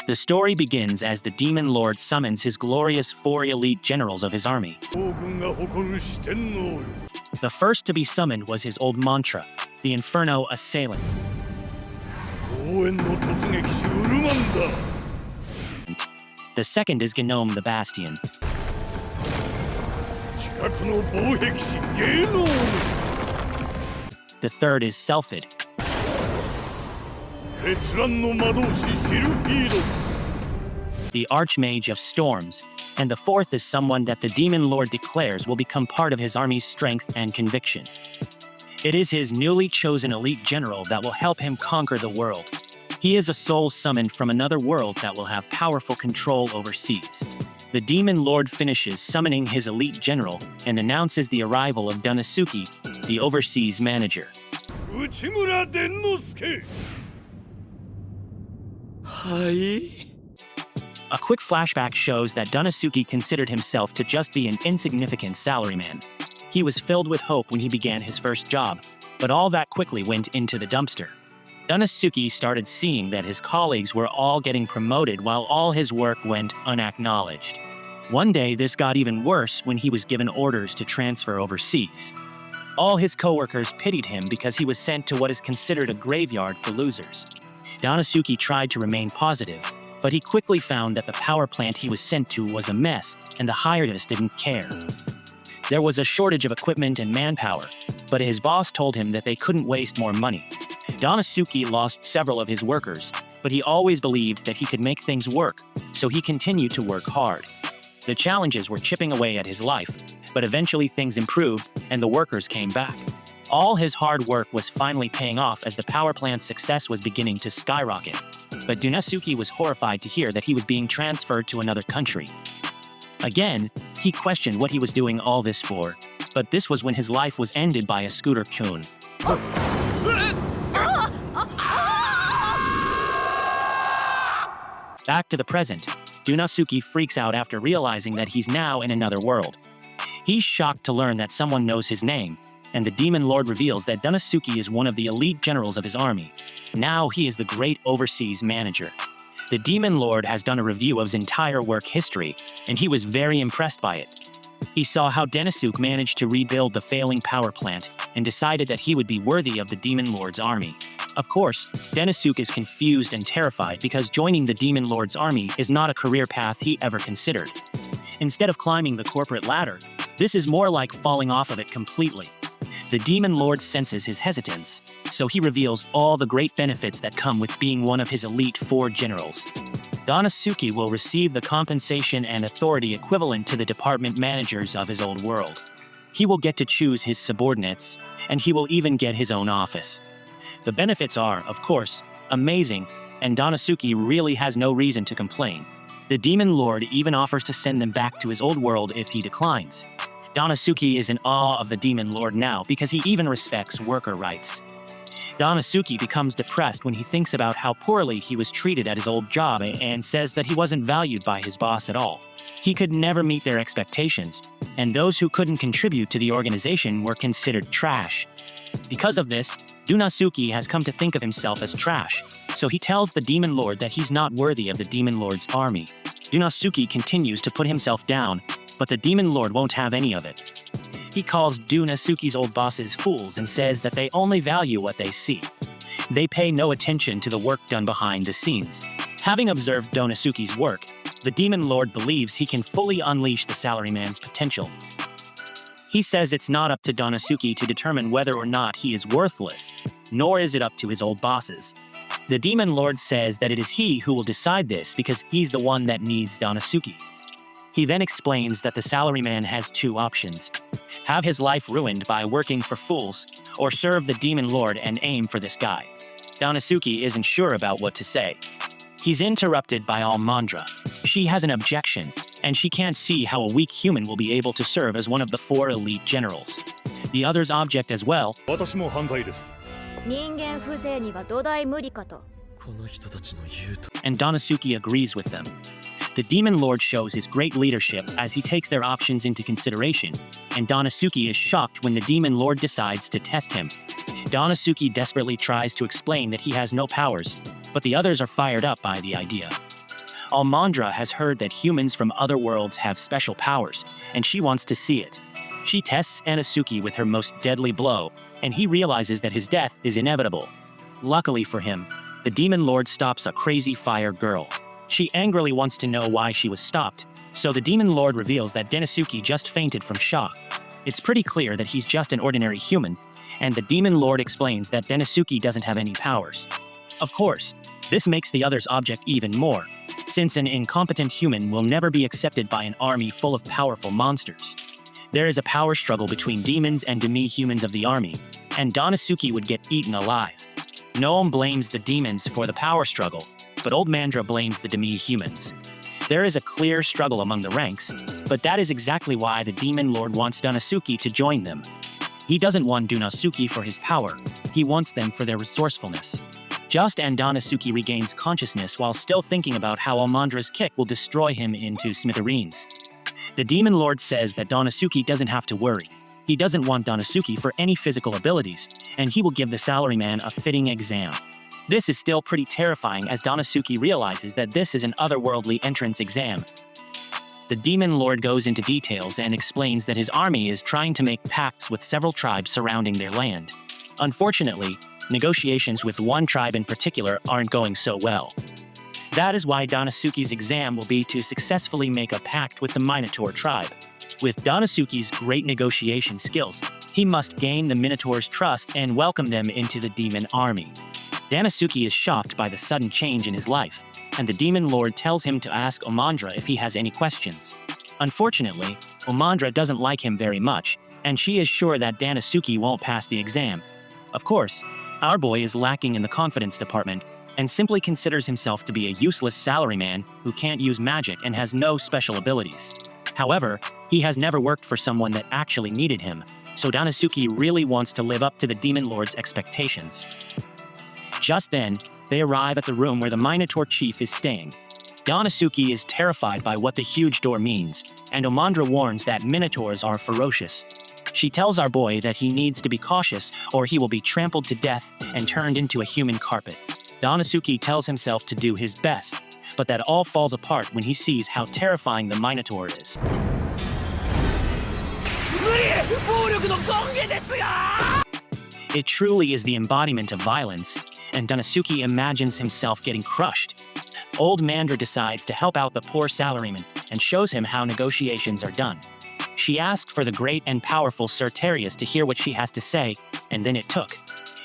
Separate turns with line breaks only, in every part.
The story begins as the Demon Lord summons his glorious 4 elite generals of his army. The first to be summoned was his old mantra, the Inferno Assailant. The second is Gnome the Bastion. The third is Selphid. The Archmage of Storms. And the fourth is someone that the Demon Lord declares will become part of his army's strength and conviction. It is his newly chosen elite general that will help him conquer the world. He is a soul summoned from another world that will have powerful control over seas. The Demon Lord finishes summoning his elite general and announces the arrival of Dennosuke, the overseas manager.
Uchimura Dennosuke!
Hi?
A quick flashback shows that Dennosuke considered himself to just be an insignificant salaryman. He was filled with hope when he began his first job, but all that quickly went into the dumpster. Dennosuke started seeing that his colleagues were all getting promoted while all his work went unacknowledged. One day, this got even worse when he was given orders to transfer overseas. All his coworkers pitied him because he was sent to what is considered a graveyard for losers. Dennosuke tried to remain positive, but he quickly found that the power plant he was sent to was a mess, and the hierarchs didn't care. There was a shortage of equipment and manpower, but his boss told him that they couldn't waste more money. Dennosuke lost several of his workers, but he always believed that he could make things work, so he continued to work hard. The challenges were chipping away at his life, but eventually things improved and the workers came back. All his hard work was finally paying off as the power plant's success was beginning to skyrocket. But Dennosuke was horrified to hear that he was being transferred to another country. Again, he questioned what he was doing all this for, but this was when his life was ended by a scooter-kun. Back to the present, Dennosuke freaks out after realizing that he's now in another world. He's shocked to learn that someone knows his name, and the Demon Lord reveals that Dennosuke is one of the elite generals of his army. Now he is the great overseas manager. The Demon Lord has done a review of his entire work history, and he was very impressed by it. He saw how Dennosuke managed to rebuild the failing power plant and decided that he would be worthy of the Demon Lord's army. Of course, Dennosuke is confused and terrified because joining the Demon Lord's army is not a career path he ever considered. Instead of climbing the corporate ladder, this is more like falling off of it completely. The Demon Lord senses his hesitance, so he reveals all the great benefits that come with being one of his elite 4 generals. Dennosuke will receive the compensation and authority equivalent to the department managers of his old world. He will get to choose his subordinates, and he will even get his own office. The benefits are, of course, amazing, and Dennosuke really has no reason to complain. The Demon Lord even offers to send them back to his old world if he declines. Dennosuke is in awe of the Demon Lord now because he even respects worker rights. Dennosuke becomes depressed when he thinks about how poorly he was treated at his old job and says that he wasn't valued by his boss at all. He could never meet their expectations, and those who couldn't contribute to the organization were considered trash. Because of this, Dennosuke has come to think of himself as trash, so he tells the Demon Lord that he's not worthy of the Demon Lord's army. Dennosuke continues to put himself down, but the Demon Lord won't have any of it. He calls Dennosuke's old bosses fools and says that they only value what they see. They pay no attention to the work done behind the scenes. Having observed Dennosuke's work, the Demon Lord believes he can fully unleash the salaryman's potential. He says it's not up to Dennosuke to determine whether or not he is worthless, nor is it up to his old bosses. The Demon Lord says that it is he who will decide this because he's the one that needs Dennosuke. He then explains that the salaryman has 2 options: have his life ruined by working for fools, or serve the Demon Lord and aim for this guy. Dennosuke isn't sure about what to say. He's interrupted by Almandra. She has an objection, and she can't see how a weak human will be able to serve as one of the 4 elite generals. The others object as well,
私も反対です。
人間風情には土台無理かと。
この人たちの言うと
and Dennosuke agrees with them. The Demon Lord shows his great leadership as he takes their options into consideration, and Dennosuke is shocked when the Demon Lord decides to test him. Dennosuke desperately tries to explain that he has no powers, but the others are fired up by the idea. Almandra has heard that humans from other worlds have special powers, and she wants to see it. She tests Dennosuke with her most deadly blow, and he realizes that his death is inevitable. Luckily for him, the Demon Lord stops a crazy fire girl. She angrily wants to know why she was stopped, so the Demon Lord reveals that Dennosuke just fainted from shock. It's pretty clear that he's just an ordinary human, and the Demon Lord explains that Dennosuke doesn't have any powers. Of course, this makes the other's object even more, since an incompetent human will never be accepted by an army full of powerful monsters. There is a power struggle between demons and demi-humans of the army, and Dennosuke would get eaten alive. Noam blames the demons for the power struggle, but Old Mandra blames the demi-humans. There is a clear struggle among the ranks, but that is exactly why the Demon Lord wants Dennosuke to join them. He doesn't want Dennosuke for his power, he wants them for their resourcefulness. Just and Dennosuke regains consciousness while still thinking about how Almandra's kick will destroy him into smithereens. The Demon Lord says that Dennosuke doesn't have to worry. He doesn't want Dennosuke for any physical abilities, and he will give the Salaryman a fitting exam. This is still pretty terrifying as Dennosuke realizes that this is an otherworldly entrance exam. The Demon Lord goes into details and explains that his army is trying to make pacts with several tribes surrounding their land. Unfortunately, negotiations with one tribe in particular aren't going so well. That is why Dennosuke's exam will be to successfully make a pact with the Minotaur tribe. With Dennosuke's great negotiation skills, he must gain the Minotaur's trust and welcome them into the demon army. Dennosuke is shocked by the sudden change in his life, and the Demon Lord tells him to ask Almandra if he has any questions. Unfortunately, Almandra doesn't like him very much, and she is sure that Dennosuke won't pass the exam. Of course, our boy is lacking in the confidence department, and simply considers himself to be a useless salaryman who can't use magic and has no special abilities. However, he has never worked for someone that actually needed him, so Dennosuke really wants to live up to the Demon Lord's expectations. Just then, they arrive at the room where the Minotaur chief is staying. Dennosuke is terrified by what the huge door means, and Almandra warns that Minotaurs are ferocious. She tells our boy that he needs to be cautious or he will be trampled to death and turned into a human carpet. Dennosuke tells himself to do his best, but that all falls apart when he sees how terrifying the Minotaur is. It truly is the embodiment of violence, and Dennosuke imagines himself getting crushed. Old Mandra decides to help out the poor salaryman and shows him how negotiations are done. She asked for the great and powerful Sir Terius to hear what she has to say, and then it took.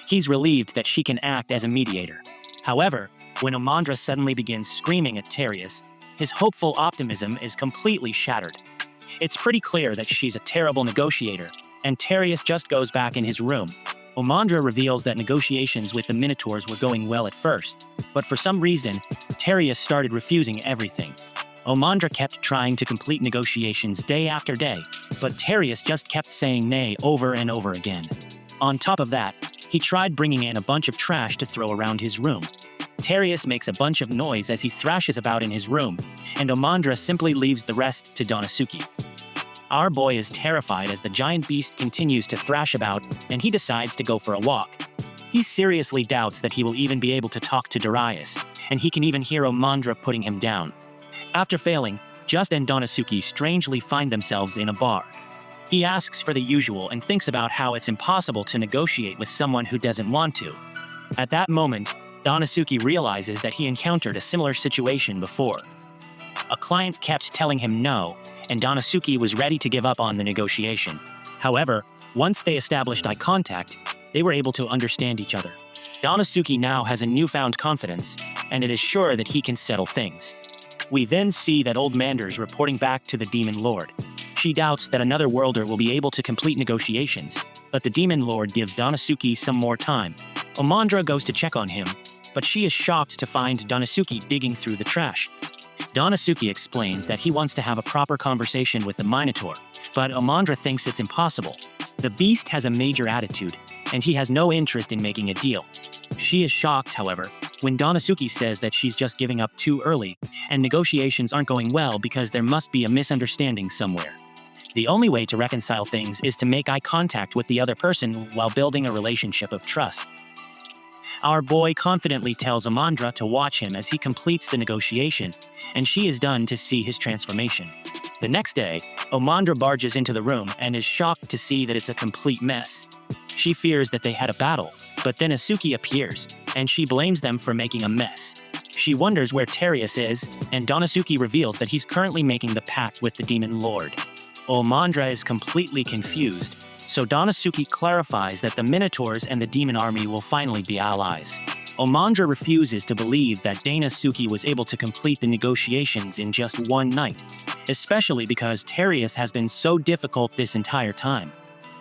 He's relieved that she can act as a mediator. However, when Almandra suddenly begins screaming at Terius, his hopeful optimism is completely shattered. It's pretty clear that she's a terrible negotiator, and Terius just goes back in his room. Almandra reveals that negotiations with the Minotaurs were going well at first, but for some reason, Terius started refusing everything. Almandra kept trying to complete negotiations day after day, but Terius just kept saying nay over and over again. On top of that, he tried bringing in a bunch of trash to throw around his room. Terius makes a bunch of noise as he thrashes about in his room, and Almandra simply leaves the rest to Dennosuke. Our boy is terrified as the giant beast continues to thrash about, and he decides to go for a walk. He seriously doubts that he will even be able to talk to Darius, and he can even hear Almandra putting him down. After failing, Just and Dennosuke strangely find themselves in a bar. He asks for the usual and thinks about how it's impossible to negotiate with someone who doesn't want to. At that moment, Dennosuke realizes that he encountered a similar situation before. A client kept telling him no, and Dennosuke was ready to give up on the negotiation. However, once they established eye contact, they were able to understand each other. Dennosuke now has a newfound confidence, and it is sure that he can settle things. We then see that Old Mander's reporting back to the Demon Lord. She doubts that another worlder will be able to complete negotiations, but the Demon Lord gives Dennosuke some more time. Almandra goes to check on him, but she is shocked to find Dennosuke digging through the trash. Dennosuke explains that he wants to have a proper conversation with the Minotaur, but Almandra thinks it's impossible. The beast has a major attitude, and he has no interest in making a deal. She is shocked, however, when Dennosuke says that she's just giving up too early, and negotiations aren't going well because there must be a misunderstanding somewhere. The only way to reconcile things is to make eye contact with the other person while building a relationship of trust. Our boy confidently tells Amandra to watch him as he completes the negotiation, and she is done to see his transformation. The next day, Amandra barges into the room and is shocked to see that it's a complete mess. She fears that they had a battle, but then Asuki appears, and she blames them for making a mess. She wonders where Terius is, and Dennosuke reveals that he's currently making the pact with the Demon Lord. Amandra is completely confused, so Dennosuke clarifies that the Minotaurs and the demon army will finally be allies. Amandra refuses to believe that Dennosuke was able to complete the negotiations in just one night, especially because Terius has been so difficult this entire time.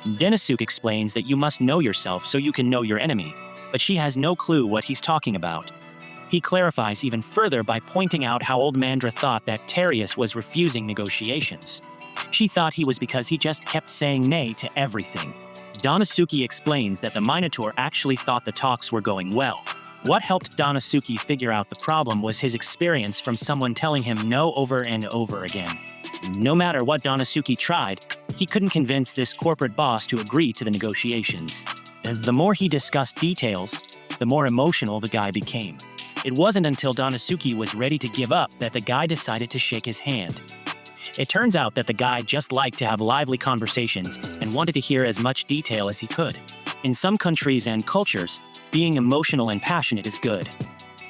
Dennosuke explains that you must know yourself so you can know your enemy, but she has no clue what he's talking about. He clarifies even further by pointing out how old Mandra thought that Terius was refusing negotiations. She thought he was because he just kept saying nay to everything. Dennosuke explains that the Minotaur actually thought the talks were going well. What helped Dennosuke figure out the problem was his experience from someone telling him no over and over again. No matter what Dennosuke tried, he couldn't convince this corporate boss to agree to the negotiations. The more he discussed details, the more emotional the guy became. It wasn't until Dennosuke was ready to give up that the guy decided to shake his hand. It turns out that the guy just liked to have lively conversations and wanted to hear as much detail as he could. In some countries and cultures, being emotional and passionate is good.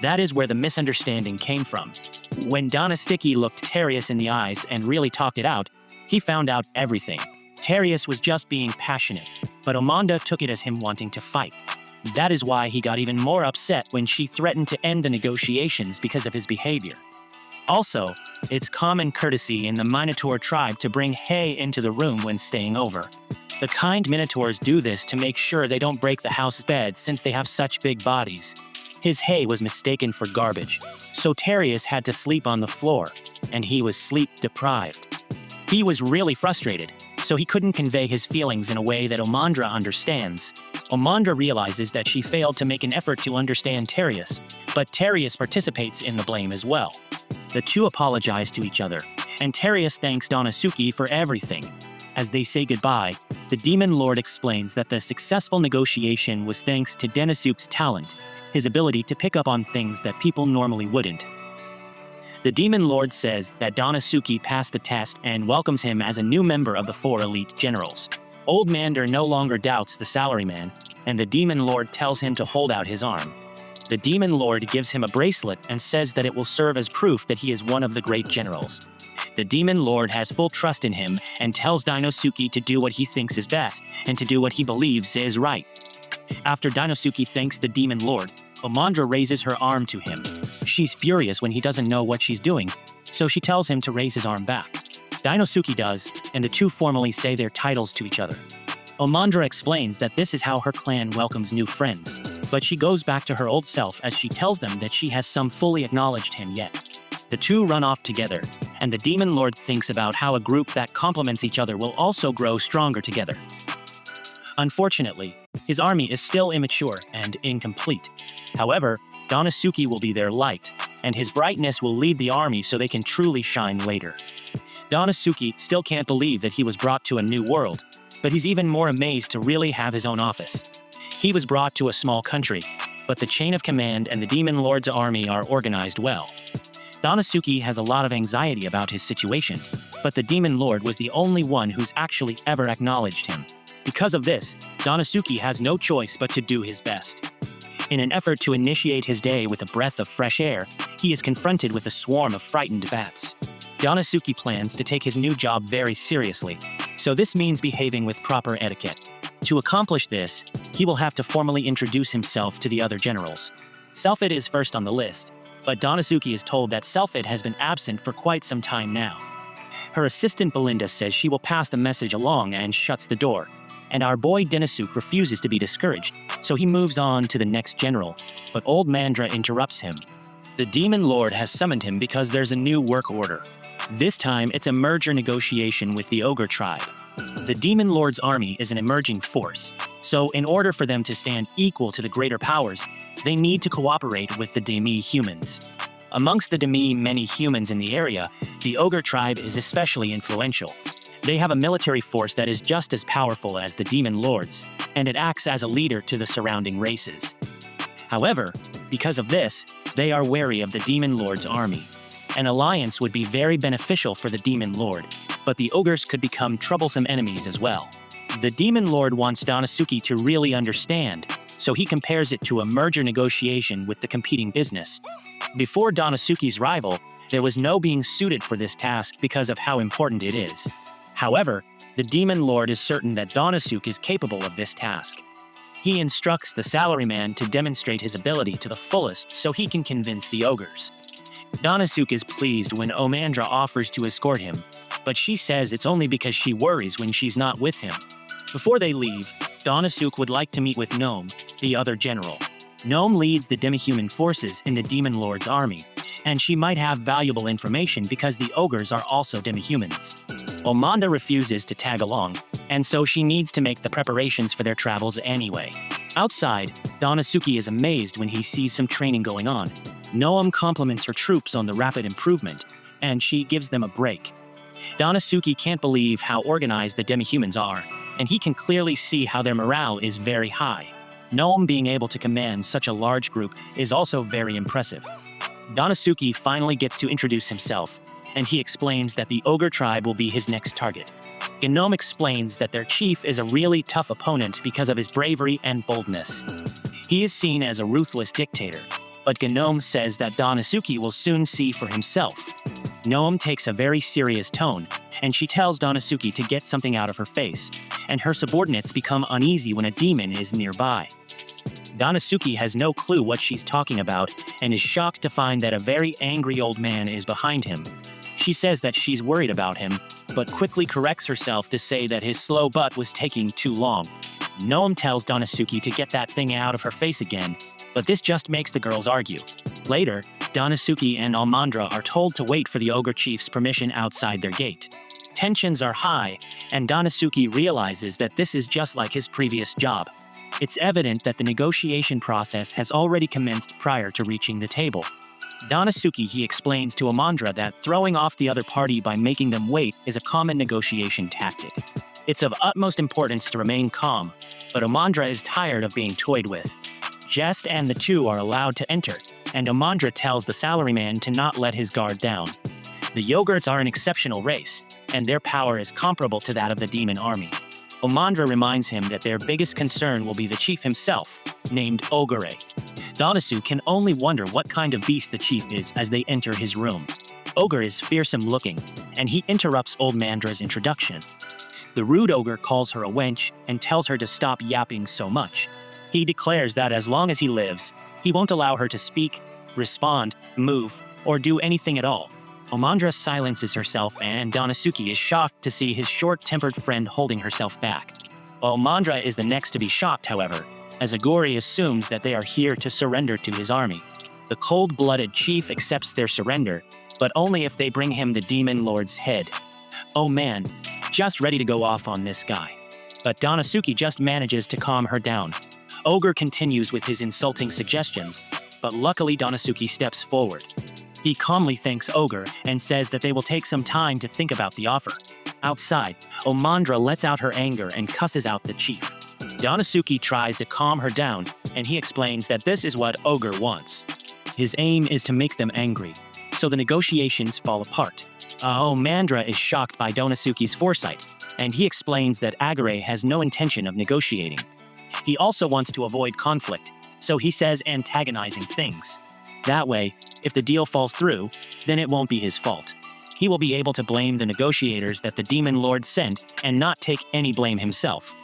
That is where the misunderstanding came from. When Dennosuke looked Terius in the eyes and really talked it out, he found out everything. Terius was just being passionate, but Amanda took it as him wanting to fight. That is why he got even more upset when she threatened to end the negotiations because of his behavior. Also, it's common courtesy in the Minotaur tribe to bring hay into the room when staying over. The kind Minotaurs do this to make sure they don't break the house bed since they have such big bodies. His hay was mistaken for garbage, so Terius had to sleep on the floor, and he was sleep deprived. He was really frustrated, so he couldn't convey his feelings in a way that Amandra understands. Amandra realizes that she failed to make an effort to understand Terius, but Terius participates in the blame as well. The two apologize to each other, and Terius thanks Dennosuke for everything. As they say goodbye, the Demon Lord explains that the successful negotiation was thanks to Dennosuke's talent, his ability to pick up on things that people normally wouldn't. The Demon Lord says that Dennosuke passed the test and welcomes him as a new member of the 4 elite generals. Old Mander no longer doubts the Salaryman, and the Demon Lord tells him to hold out his arm. The Demon Lord gives him a bracelet and says that it will serve as proof that he is one of the great generals. The Demon Lord has full trust in him and tells Dennosuke to do what he thinks is best and to do what he believes is right. After Dennosuke thanks the Demon Lord, Amandra raises her arm to him. She's furious when he doesn't know what she's doing, so she tells him to raise his arm back. Dennosuke does, and the two formally say their titles to each other. Amandra explains that this is how her clan welcomes new friends, but she goes back to her old self as she tells them that she has some fully acknowledged him yet. The two run off together, and the Demon Lord thinks about how a group that complements each other will also grow stronger together. Unfortunately, his army is still immature and incomplete. However, Dennosuke will be their light, and his brightness will lead the army so they can truly shine later. Dennosuke still can't believe that he was brought to a new world, but he's even more amazed to really have his own office. He was brought to a small country, but the chain of command and the Demon Lord's army are organized well. Dennosuke has a lot of anxiety about his situation, but the Demon Lord was the only one who's actually ever acknowledged him. Because of this, Dennosuke has no choice but to do his best. In an effort to initiate his day with a breath of fresh air, he is confronted with a swarm of frightened bats. Dennosuke plans to take his new job very seriously, so this means behaving with proper etiquette. To accomplish this, he will have to formally introduce himself to the other generals. Selphid is first on the list, but Dennosuke is told that Selphid has been absent for quite some time now. Her assistant Belinda says she will pass the message along and shuts the door, and our boy Dennosuke refuses to be discouraged, so he moves on to the next general, but old Mandra interrupts him. The Demon Lord has summoned him because there's a new work order. This time, it's a merger negotiation with the Ogre tribe. The Demon Lord's army is an emerging force, so in order for them to stand equal to the greater powers, they need to cooperate with the Demi humans. Amongst the Demi many humans in the area, the Ogre tribe is especially influential. They have a military force that is just as powerful as the Demon Lords, and it acts as a leader to the surrounding races. However, because of this, they are wary of the Demon Lord's army. An alliance would be very beneficial for the Demon Lord, but the ogres could become troublesome enemies as well. The Demon Lord wants Dennosuke to really understand, so he compares it to a merger negotiation with the competing business. Before Dennosuke's rival, there was no being suited for this task because of how important it is. However, the Demon Lord is certain that Dennosuke is capable of this task. He instructs the Salaryman to demonstrate his ability to the fullest so he can convince the ogres. Dennosuke is pleased when Omandra offers to escort him, but she says it's only because she worries when she's not with him. Before they leave, Dennosuke would like to meet with Gnome, the other general. Gnome leads the demi-human forces in the Demon Lord's army, and she might have valuable information because the ogres are also demi-humans. Omandra refuses to tag along, and so she needs to make the preparations for their travels anyway. Outside, Dennosuke is amazed when he sees some training going on. Gnome compliments her troops on the rapid improvement, and she gives them a break. Dennosuke can't believe how organized the demi-humans are, and he can clearly see how their morale is very high. Gnome being able to command such a large group is also very impressive. Dennosuke finally gets to introduce himself, and he explains that the ogre tribe will be his next target. Gnome explains that their chief is a really tough opponent because of his bravery and boldness. He is seen as a ruthless dictator, but Gnome says that Dennosuke will soon see for himself. Gnome takes a very serious tone, and she tells Dennosuke to get something out of her face, and her subordinates become uneasy when a demon is nearby. Dennosuke has no clue what she's talking about and is shocked to find that a very angry old man is behind him. She says that she's worried about him, but quickly corrects herself to say that his slow butt was taking too long. Gnome tells Dennosuke to get that thing out of her face again, but this just makes the girls argue. Later, Dennosuke and Omandra are told to wait for the ogre chief's permission outside their gate. Tensions are high, and Dennosuke realizes that this is just like his previous job. It's evident that the negotiation process has already commenced prior to reaching the table. Dennosuke explains to Omandra that throwing off the other party by making them wait is a common negotiation tactic. It's of utmost importance to remain calm, but Omandra is tired of being toyed with. Jest and the two are allowed to enter, and Omandra tells the Salaryman to not let his guard down. The Yogurts are an exceptional race, and their power is comparable to that of the demon army. Omandra reminds him that their biggest concern will be the chief himself, named Ogre. Dennosuke can only wonder what kind of beast the chief is as they enter his room. Ogre is fearsome looking, and he interrupts old Mandra's introduction. The rude ogre calls her a wench and tells her to stop yapping so much. He declares that as long as he lives, he won't allow her to speak, respond, move, or do anything at all. Omandra silences herself, and Dennosuke is shocked to see his short-tempered friend holding herself back. Omandra is the next to be shocked, however, as Agori assumes that they are here to surrender to his army. The cold-blooded chief accepts their surrender, but only if they bring him the Demon Lord's head. Oh man, just ready to go off on this guy. But Dennosuke just manages to calm her down. Ogre continues with his insulting suggestions, but luckily Dennosuke steps forward. He calmly thanks Ogre and says that they will take some time to think about the offer. Outside, Omandra lets out her anger and cusses out the chief. Dennosuke tries to calm her down, and he explains that this is what Ogre wants. His aim is to make them angry, so the negotiations fall apart. Omandra is shocked by Dennosuke's foresight, and he explains that Agare has no intention of negotiating. He also wants to avoid conflict, so he says antagonizing things. That way, if the deal falls through, then it won't be his fault. He will be able to blame the negotiators that the Demon Lord sent and not take any blame himself.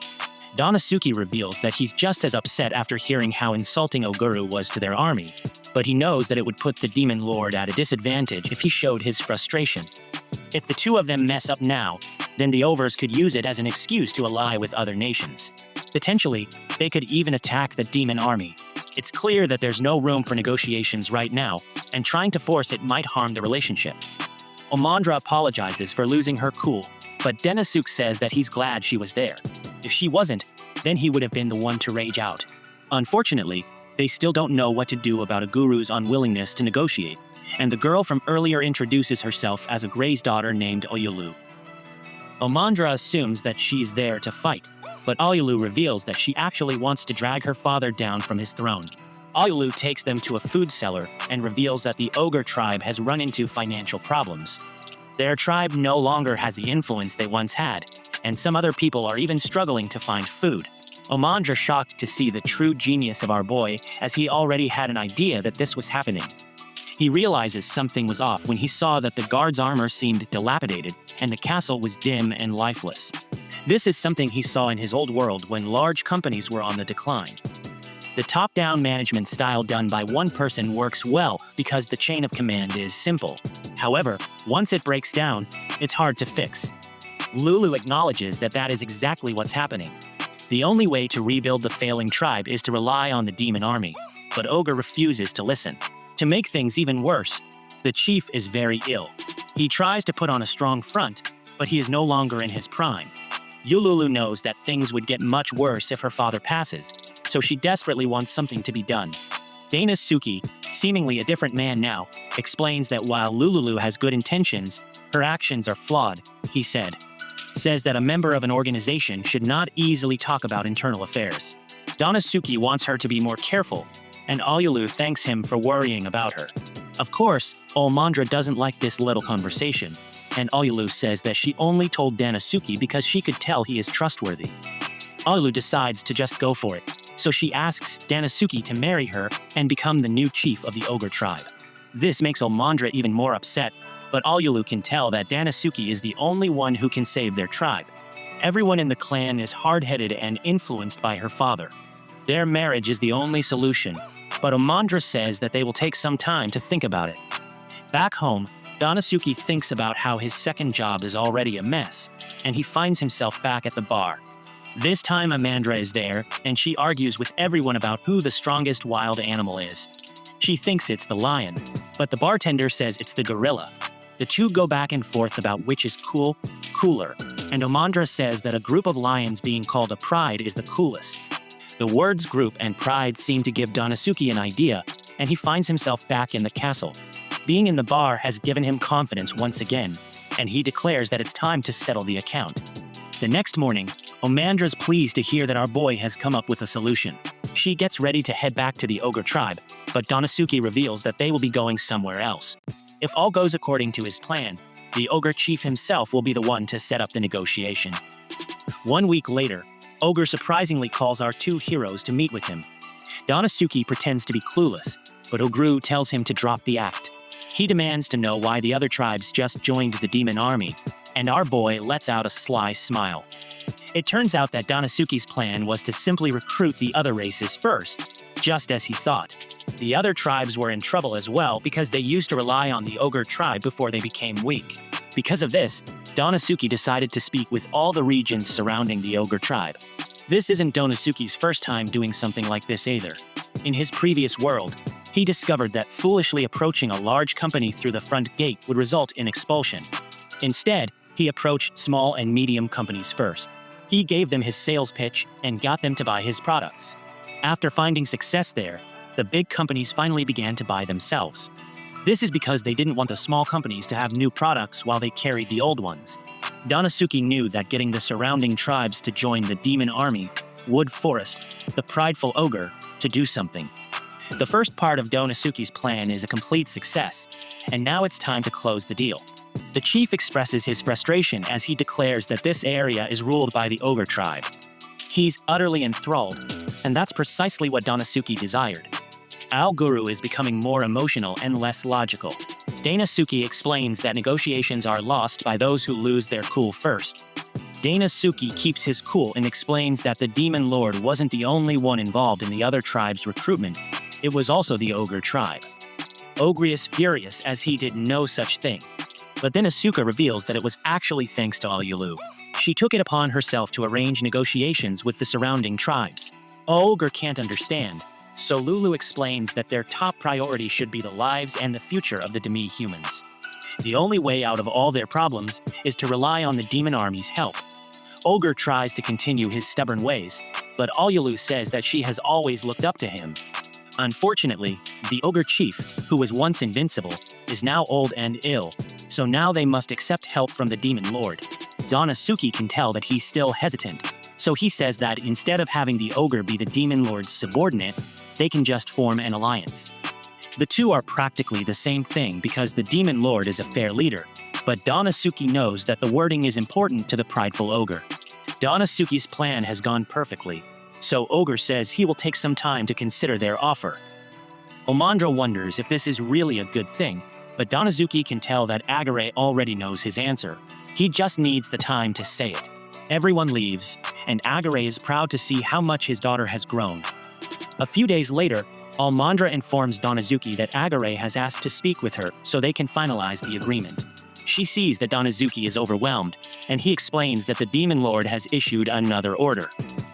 Dennosuke reveals that he's just as upset after hearing how insulting Oguru was to their army, but he knows that it would put the Demon Lord at a disadvantage if he showed his frustration. If the two of them mess up now, then the Overs could use it as an excuse to ally with other nations. Potentially, they could even attack the demon army. It's clear that there's no room for negotiations right now, and trying to force it might harm the relationship. Omandra apologizes for losing her cool, but Dennosuke says that he's glad she was there. If she wasn't, then he would have been the one to rage out. Unfortunately, they still don't know what to do about Oguru's unwillingness to negotiate, and the girl from earlier introduces herself as a Gray's daughter named Oyulu. Omandra assumes that she's there to fight, but Oyulu reveals that she actually wants to drag her father down from his throne. Ayulu takes them to a food cellar and reveals that the ogre tribe has run into financial problems. Their tribe no longer has the influence they once had, and some other people are even struggling to find food. Omandra shocked to see the true genius of our boy, as he already had an idea that this was happening. He realizes something was off when he saw that the guard's armor seemed dilapidated and the castle was dim and lifeless. This is something he saw in his old world when large companies were on the decline. The top-down management style done by one person works well because the chain of command is simple. However, once it breaks down, it's hard to fix. Lulu acknowledges that that is exactly what's happening. The only way to rebuild the failing tribe is to rely on the demon army, but Ogre refuses to listen. To make things even worse, the chief is very ill. He tries to put on a strong front, but he is no longer in his prime. Yululu knows that things would get much worse if her father passes, so she desperately wants something to be done. Dennosuke, seemingly a different man now, explains that while Lululu has good intentions, her actions are flawed, he says that a member of an organization should not easily talk about internal affairs. Dennosuke wants her to be more careful, and Ayulu thanks him for worrying about her. Of course, Omandra doesn't like this little conversation, and Ayulu says that she only told Dennosuke because she could tell he is trustworthy. Ayulu decides to just go for it, so she asks Dennosuke to marry her and become the new chief of the ogre tribe. This makes Omandra even more upset, but Ayulu can tell that Dennosuke is the only one who can save their tribe. Everyone in the clan is hard-headed and influenced by her father. Their marriage is the only solution, but Omandra says that they will take some time to think about it. Back home, Dennosuke thinks about how his second job is already a mess, and he finds himself back at the bar. This time Omandra is there, and she argues with everyone about who the strongest wild animal is. She thinks it's the lion, but the bartender says it's the gorilla. The two go back and forth about which is cooler, and Omandra says that a group of lions being called a pride is the coolest. The words group and pride seem to give Dennosuke an idea, and he finds himself back in the castle. Being in the bar has given him confidence once again, and he declares that it's time to settle the account. The next morning, Omandra's pleased to hear that our boy has come up with a solution. She gets ready to head back to the ogre tribe, but Dennosuke reveals that they will be going somewhere else. If all goes according to his plan, the ogre chief himself will be the one to set up the negotiation. 1 week later, Ogre surprisingly calls our two heroes to meet with him. Dennosuke pretends to be clueless, but Ogre tells him to drop the act. He demands to know why the other tribes just joined the demon army, and our boy lets out a sly smile. It turns out that Dennosuke's plan was to simply recruit the other races first, just as he thought. The other tribes were in trouble as well because they used to rely on the ogre tribe before they became weak. Because of this, Dennosuke decided to speak with all the regions surrounding the ogre tribe. This isn't Dennosuke's first time doing something like this either. In his previous world, he discovered that foolishly approaching a large company through the front gate would result in expulsion. Instead, he approached small and medium companies first. He gave them his sales pitch and got them to buy his products. After finding success there, the big companies finally began to buy themselves. This is because they didn't want the small companies to have new products while they carried the old ones. Dennosuke knew that getting the surrounding tribes to join the demon army would force the prideful ogre to do something. The first part of Dennosuke's plan is a complete success, and now it's time to close the deal. The chief expresses his frustration as he declares that this area is ruled by the ogre tribe. He's utterly enthralled, and that's precisely what Dennosuke desired. Our guru is becoming more emotional and less logical. Dennosuke explains that negotiations are lost by those who lose their cool first. Dennosuke keeps his cool and explains that the Demon Lord wasn't the only one involved in the other tribe's recruitment. It was also the ogre tribe. Ogre is furious as he did no such thing. But then Asuka reveals that it was actually thanks to Ayulu. She took it upon herself to arrange negotiations with the surrounding tribes. Ogre can't understand, so Lulu explains that their top priority should be the lives and the future of the demi-humans. The only way out of all their problems is to rely on the demon army's help. Ogre tries to continue his stubborn ways, but Ayulu says that she has always looked up to him. Unfortunately, the ogre chief, who was once invincible, is now old and ill, so now they must accept help from the demon lord. Dennosuke can tell that he's still hesitant, So he says that instead of having the ogre be the Demon Lord's subordinate, they can just form an alliance. The two are practically the same thing because the Demon Lord is a fair leader, but Dennosuke knows that the wording is important to the prideful ogre. Dennosuke's plan has gone perfectly, so Ogre says he will take some time to consider their offer. Omandra wonders if this is really a good thing, but Dennosuke can tell that Agare already knows his answer. He just needs the time to say it. Everyone leaves, and Agare is proud to see how much his daughter has grown. A few days later, Omandra informs Dennosuke that Agare has asked to speak with her so they can finalize the agreement. She sees that Dennosuke is overwhelmed, and he explains that the Demon Lord has issued another order.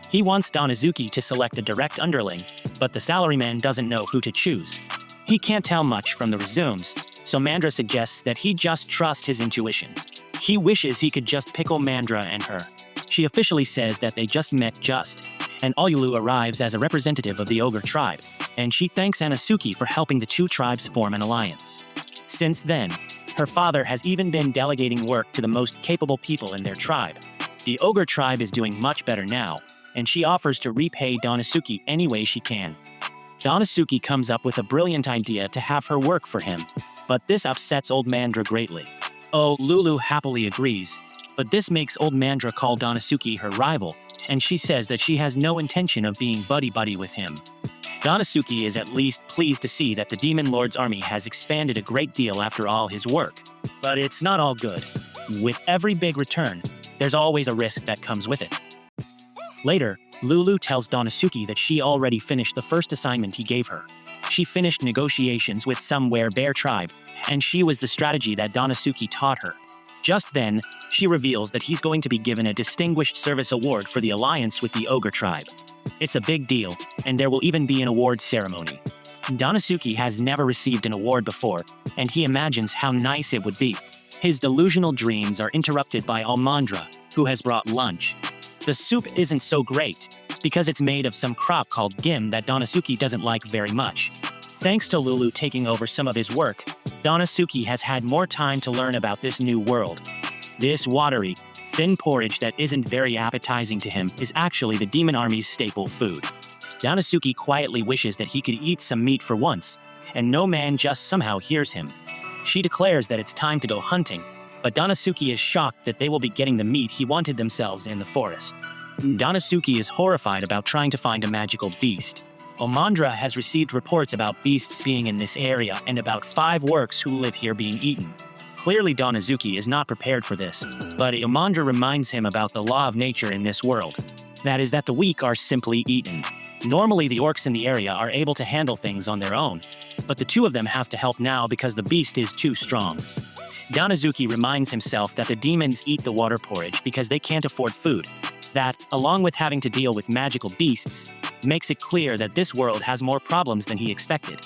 He wants Dennosuke to select a direct underling, but the Salaryman doesn't know who to choose. He can't tell much from the resumes, so Mandra suggests that he just trust his intuition. He wishes he could just pickle Mandra and her. She officially says that they just met and Olulu arrives as a representative of the Ogre tribe, and she thanks Inosuke for helping the two tribes form an alliance. Since then, her father has even been delegating work to the most capable people in their tribe. The Ogre tribe is doing much better now, and she offers to repay Dennosuke any way she can. Dennosuke comes up with a brilliant idea to have her work for him, but this upsets Old Mandra greatly. Oh, Lulu happily agrees, but this makes Old Mandra call Dennosuke her rival, and she says that she has no intention of being buddy-buddy with him. Dennosuke is at least pleased to see that the Demon Lord's army has expanded a great deal after all his work. But it's not all good. With every big return, there's always a risk that comes with it. Later, Lulu tells Dennosuke that she already finished the first assignment he gave her. She finished negotiations with some Were-Bear tribe, and she was the strategy that Dennosuke taught her. Just then, she reveals that he's going to be given a Distinguished Service Award for the alliance with the Ogre tribe. It's a big deal, and there will even be an award ceremony. Dennosuke has never received an award before, and he imagines how nice it would be. His delusional dreams are interrupted by Omandra, who has brought lunch. The soup isn't so great, because it's made of some crop called gim that Dennosuke doesn't like very much. Thanks to Lulu taking over some of his work, Dennosuke has had more time to learn about this new world. This watery, thin porridge that isn't very appetizing to him is actually the demon army's staple food. Dennosuke quietly wishes that he could eat some meat for once, and no man just somehow hears him. She declares that it's time to go hunting, but Dennosuke is shocked that they will be getting the meat he wanted themselves in the forest. Dennosuke is horrified about trying to find a magical beast. Omandra has received reports about beasts being in this area and about 5 orcs who live here being eaten. Clearly Dennosuke is not prepared for this, but Omandra reminds him about the law of nature in this world. That is that the weak are simply eaten. Normally the orcs in the area are able to handle things on their own, but the two of them have to help now because the beast is too strong. Dennosuke reminds himself that the demons eat the water porridge because they can't afford food. That, along with having to deal with magical beasts, makes it clear that this world has more problems than he expected.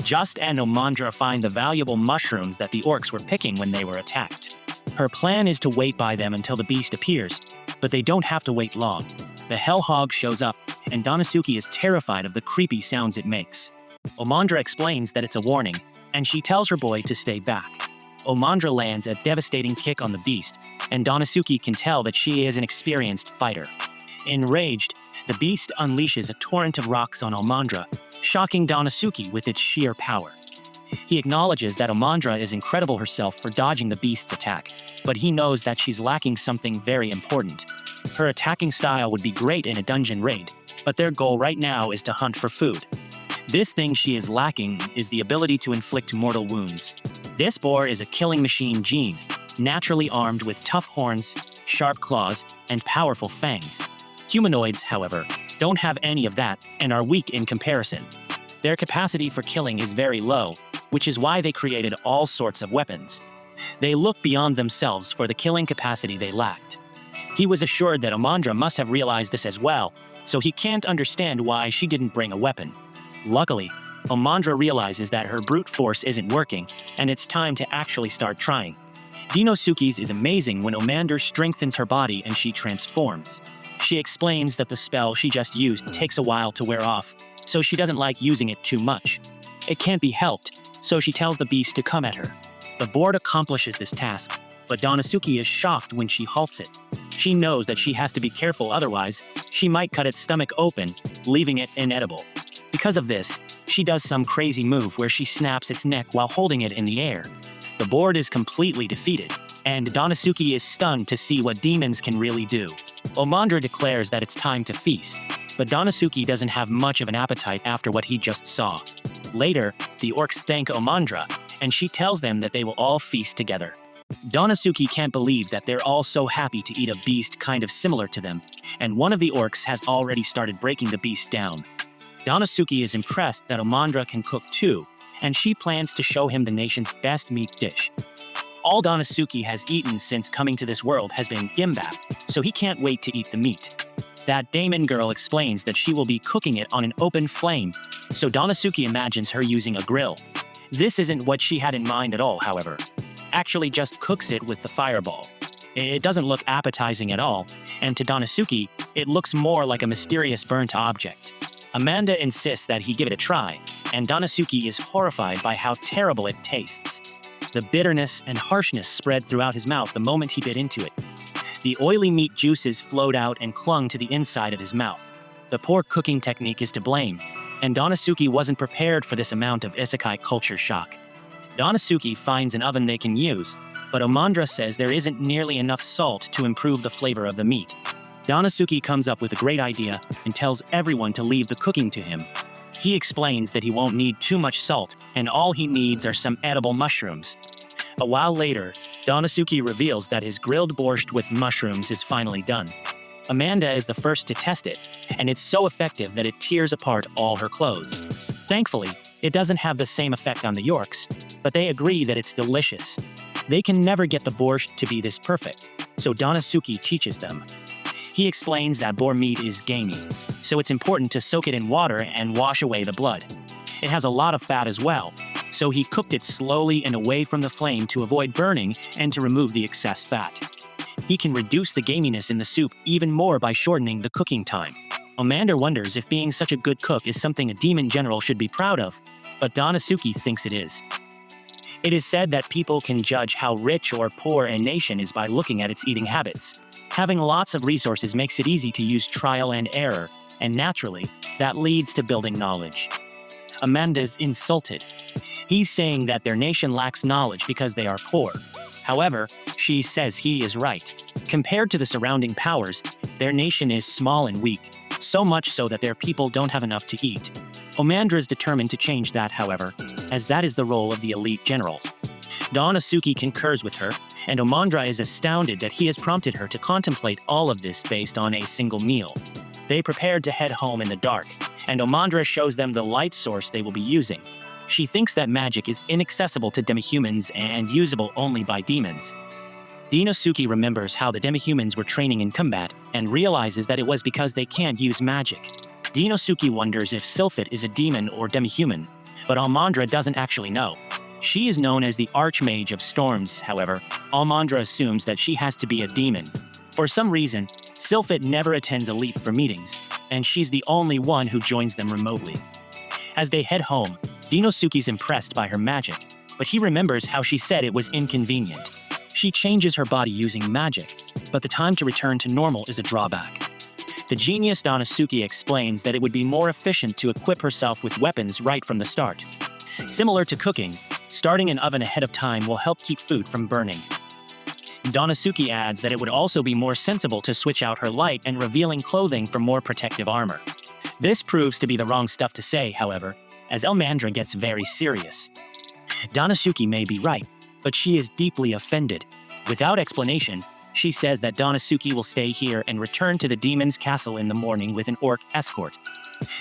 Just and Omandra find the valuable mushrooms that the orcs were picking when they were attacked. Her plan is to wait by them until the beast appears, but they don't have to wait long. The hell hog shows up, and Dennosuke is terrified of the creepy sounds it makes. Omandra explains that it's a warning, and she tells her boy to stay back. Omandra lands a devastating kick on the beast, and Dennosuke can tell that she is an experienced fighter. Enraged, the beast unleashes a torrent of rocks on Omandra, shocking Dennosuke with its sheer power. He acknowledges that Omandra is incredible herself for dodging the beast's attack, but he knows that she's lacking something very important. Her attacking style would be great in a dungeon raid, but their goal right now is to hunt for food. This thing she is lacking is the ability to inflict mortal wounds. This boar is a killing machine gene, naturally armed with tough horns, sharp claws, and powerful fangs. Humanoids, however, don't have any of that and are weak in comparison. Their capacity for killing is very low, which is why they created all sorts of weapons. They look beyond themselves for the killing capacity they lacked. He was assured that Omandra must have realized this as well, so he can't understand why she didn't bring a weapon. Luckily, Omandra realizes that her brute force isn't working, and it's time to actually start trying. Dennosuke's is amazing when Omandra strengthens her body and she transforms. She explains that the spell she just used takes a while to wear off, so she doesn't like using it too much. It can't be helped, so she tells the beast to come at her. The board accomplishes this task, but Dennosuke is shocked when she halts it. She knows that she has to be careful, otherwise, she might cut its stomach open, leaving it inedible. Because of this, she does some crazy move where she snaps its neck while holding it in the air. The board is completely defeated, and Dennosuke is stunned to see what demons can really do. Omandra declares that it's time to feast, but Dennosuke doesn't have much of an appetite after what he just saw. Later, the orcs thank Omandra, and she tells them that they will all feast together. Dennosuke can't believe that they're all so happy to eat a beast kind of similar to them, and one of the orcs has already started breaking the beast down. Dennosuke is impressed that Omandra can cook too, and she plans to show him the nation's best meat dish. All Dennosuke has eaten since coming to this world has been gimbap, so he can't wait to eat the meat. That Damon girl explains that she will be cooking it on an open flame, so Dennosuke imagines her using a grill. This isn't what she had in mind at all, however. Actually just cooks it with the fireball. It doesn't look appetizing at all, and to Dennosuke, it looks more like a mysterious burnt object. Amanda insists that he give it a try, and Dennosuke is horrified by how terrible it tastes. The bitterness and harshness spread throughout his mouth the moment he bit into it. The oily meat juices flowed out and clung to the inside of his mouth. The poor cooking technique is to blame, and Dennosuke wasn't prepared for this amount of isekai culture shock. Dennosuke finds an oven they can use, but Omandra says there isn't nearly enough salt to improve the flavor of the meat. Dennosuke comes up with a great idea and tells everyone to leave the cooking to him. He explains that he won't need too much salt, and all he needs are some edible mushrooms. A while later, Dennosuke reveals that his grilled borscht with mushrooms is finally done. Amanda is the first to test it, and it's so effective that it tears apart all her clothes. Thankfully, it doesn't have the same effect on the Yorks, but they agree that it's delicious. They can never get the borscht to be this perfect, so Dennosuke teaches them. He explains that boar meat is gamey, so it's important to soak it in water and wash away the blood. It has a lot of fat as well, so he cooked it slowly and away from the flame to avoid burning and to remove the excess fat. He can reduce the gaminess in the soup even more by shortening the cooking time. Amanda wonders if being such a good cook is something a demon general should be proud of, but Dennosuke thinks it is. It is said that people can judge how rich or poor a nation is by looking at its eating habits. Having lots of resources makes it easy to use trial and error, and naturally, that leads to building knowledge. Amanda's insulted. He's saying that their nation lacks knowledge because they are poor. However, she says he is right. Compared to the surrounding powers, their nation is small and weak, so much so that their people don't have enough to eat. Omandra is determined to change that, however, as that is the role of the elite generals. Dennosuke concurs with her, and Omandra is astounded that he has prompted her to contemplate all of this based on a single meal. They prepare to head home in the dark, and Omandra shows them the light source they will be using. She thinks that magic is inaccessible to demihumans and usable only by demons. Dennosuke remembers how the demihumans were training in combat and realizes that it was because they can't use magic. Dennosuke wonders if Sylphid is a demon or demihuman, but Omandra doesn't actually know. She is known as the Archmage of Storms, however. Omandra assumes that she has to be a demon. For some reason, Sylphid never attends a leap for meetings, and she's the only one who joins them remotely. As they head home, Dennosuke's impressed by her magic, but he remembers how she said it was inconvenient. She changes her body using magic, but the time to return to normal is a drawback. The genius Dennosuke explains that it would be more efficient to equip herself with weapons right from the start. Similar to cooking, starting an oven ahead of time will help keep food from burning. Dennosuke adds that it would also be more sensible to switch out her light and revealing clothing for more protective armor. This proves to be the wrong stuff to say, however, as Omandra gets very serious. Dennosuke may be right, but she is deeply offended. Without explanation, she says that Dennosuke will stay here and return to the demon's castle in the morning with an orc escort.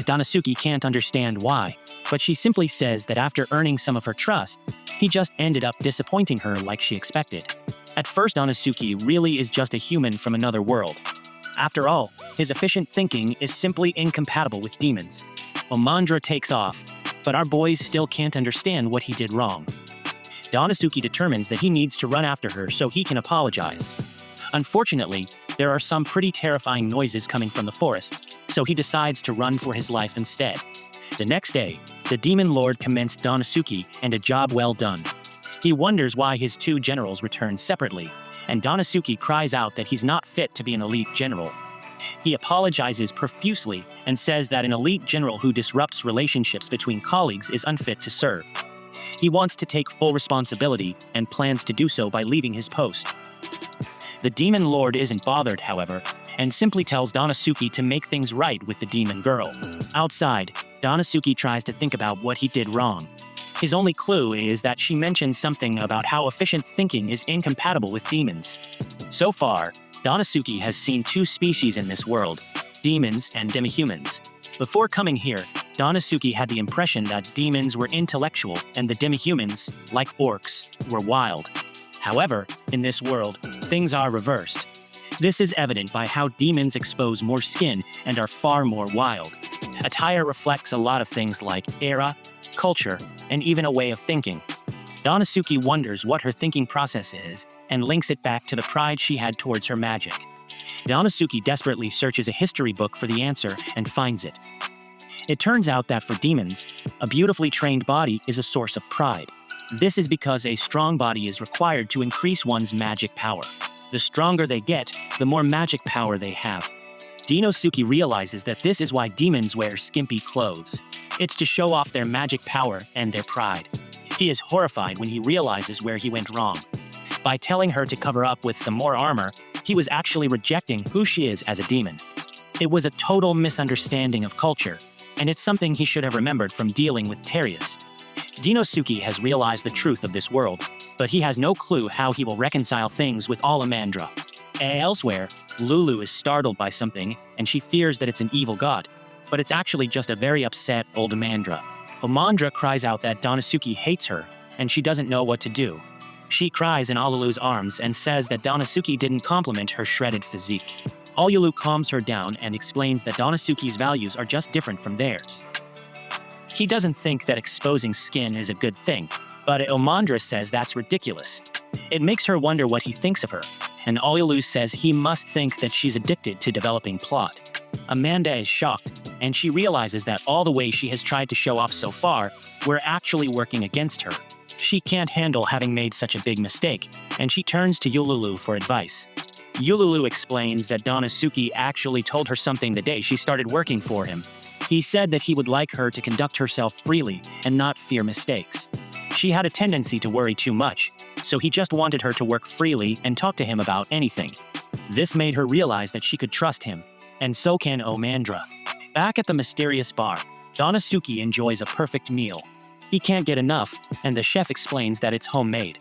Dennosuke can't understand why, but she simply says that after earning some of her trust, he just ended up disappointing her like she expected. At first, Dennosuke really is just a human from another world. After all, his efficient thinking is simply incompatible with demons. Omandra takes off, but our boys still can't understand what he did wrong. Dennosuke determines that he needs to run after her so he can apologize. Unfortunately, there are some pretty terrifying noises coming from the forest, so he decides to run for his life instead. The next day, the Demon Lord commenced Dennosuke and a job well done. He wonders why his two generals return separately, and Dennosuke cries out that he's not fit to be an elite general. He apologizes profusely and says that an elite general who disrupts relationships between colleagues is unfit to serve. He wants to take full responsibility and plans to do so by leaving his post. The Demon Lord isn't bothered, however, and simply tells Dennosuke to make things right with the demon girl. Outside, Dennosuke tries to think about what he did wrong. His only clue is that she mentioned something about how efficient thinking is incompatible with demons. So far, Dennosuke has seen two species in this world, demons and demihumans. Before coming here, Dennosuke had the impression that demons were intellectual and the demihumans, like orcs, were wild. However, in this world, things are reversed. This is evident by how demons expose more skin and are far more wild. Attire reflects a lot of things like era, culture, and even a way of thinking. Dennosuke wonders what her thinking process is and links it back to the pride she had towards her magic. Dennosuke desperately searches a history book for the answer and finds it. It turns out that for demons, a beautifully trained body is a source of pride. This is because a strong body is required to increase one's magic power. The stronger they get, the more magic power they have. Dennosuke realizes that this is why demons wear skimpy clothes. It's to show off their magic power and their pride. He is horrified when he realizes where he went wrong. By telling her to cover up with some more armor, he was actually rejecting who she is as a demon. It was a total misunderstanding of culture, and it's something he should have remembered from dealing with Terius. Dennosuke has realized the truth of this world, but he has no clue how he will reconcile things with all Amandra. Elsewhere, Lulu is startled by something, and she fears that it's an evil god, but it's actually just a very upset old Amandra. Amandra cries out that Dennosuke hates her, and she doesn't know what to do. She cries in Alulu's arms and says that Dennosuke didn't compliment her shredded physique. Alulu calms her down and explains that Dennosuke's values are just different from theirs. He doesn't think that exposing skin is a good thing, but Amandra says that's ridiculous. It makes her wonder what he thinks of her, and Alulu says he must think that she's addicted to developing plot. Amanda is shocked, and she realizes that all the ways she has tried to show off so far were actually working against her. She can't handle having made such a big mistake, and she turns to Yululu for advice. Yululu explains that Dennosuke actually told her something the day she started working for him. He said that he would like her to conduct herself freely and not fear mistakes. She had a tendency to worry too much, so he just wanted her to work freely and talk to him about anything. This made her realize that she could trust him, and so can Amandra. Back at the mysterious bar, Dennosuke enjoys a perfect meal. He can't get enough, and the chef explains that it's homemade.